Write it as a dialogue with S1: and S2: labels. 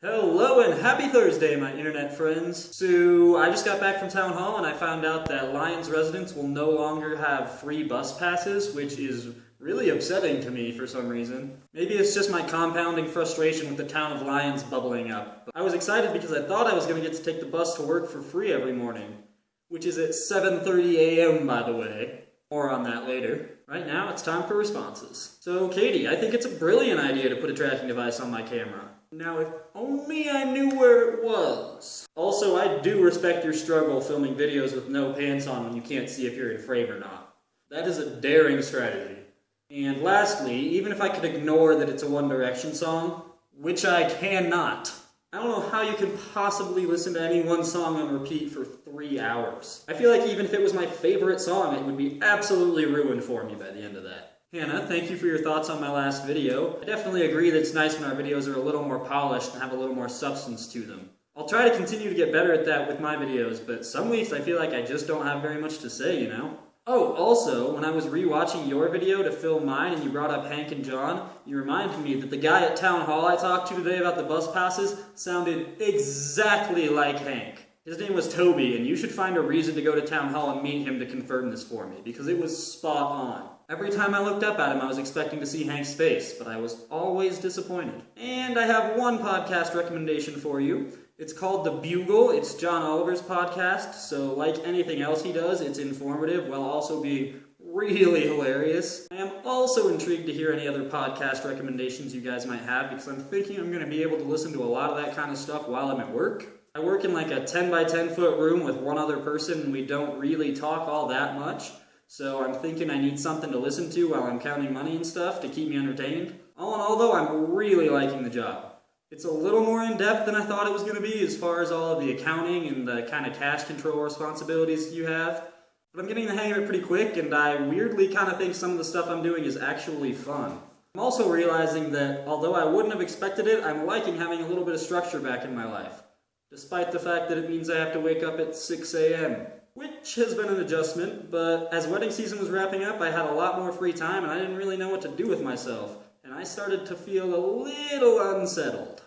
S1: Hello and happy Thursday, my internet friends. So, I just got back from town hall and I found out that Lyons residents will no longer have free bus passes, which is really upsetting to me for some reason. Maybe it's just my compounding frustration with the town of Lyons bubbling up. But I was excited because I thought I was going to get to take the bus to work for free every morning, which is at 7:30 a.m. by the way. More on that later. Right now, it's time for responses. So, Katie, I think it's a brilliant idea to put a tracking device on my camera. Now, if only I knew where it was. Also, I do respect your struggle filming videos with no pants on when you can't see if you're in frame or not. That is a daring strategy. And lastly, even if I could ignore that it's a One Direction song, which I cannot, I don't know how you can possibly listen to any one song on repeat for 3 hours. I feel like even if it was my favorite song, it would be absolutely ruined for me by the end of that. Hannah, thank you for your thoughts on my last video. I definitely agree that it's nice when our videos are a little more polished and have a little more substance to them. I'll try to continue to get better at that with my videos, but some weeks I feel like I just don't have very much to say, you know? Oh, also, when I was rewatching your video to film mine and you brought up Hank and John, you reminded me that the guy at town hall I talked to today about the bus passes sounded exactly like Hank. His name was Toby, and you should find a reason to go to town hall and meet him to confirm this for me, because it was spot on. Every time I looked up at him, I was expecting to see Hank's face, but I was always disappointed. And I have one podcast recommendation for you. It's called The Bugle. It's John Oliver's podcast, so like anything else he does, it's informative while also being really hilarious. I am also intrigued to hear any other podcast recommendations you guys might have, because I'm thinking I'm going to be able to listen to a lot of that kind of stuff while I'm at work. I work in like a 10 by 10 foot room with one other person, and we don't really talk all that much. So I'm thinking I need something to listen to while I'm counting money and stuff to keep me entertained. All in all though, I'm really liking the job. It's a little more in-depth than I thought it was going to be as far as all of the accounting and the kind of cash control responsibilities you have. But I'm getting the hang of it pretty quick, and I weirdly kind of think some of the stuff I'm doing is actually fun. I'm also realizing that although I wouldn't have expected it, I'm liking having a little bit of structure back in my life. Despite the fact that it means I have to wake up at 6 a.m. Which has been an adjustment, but as wedding season was wrapping up, I had a lot more free time and I didn't really know what to do with myself, and I started to feel a little unsettled.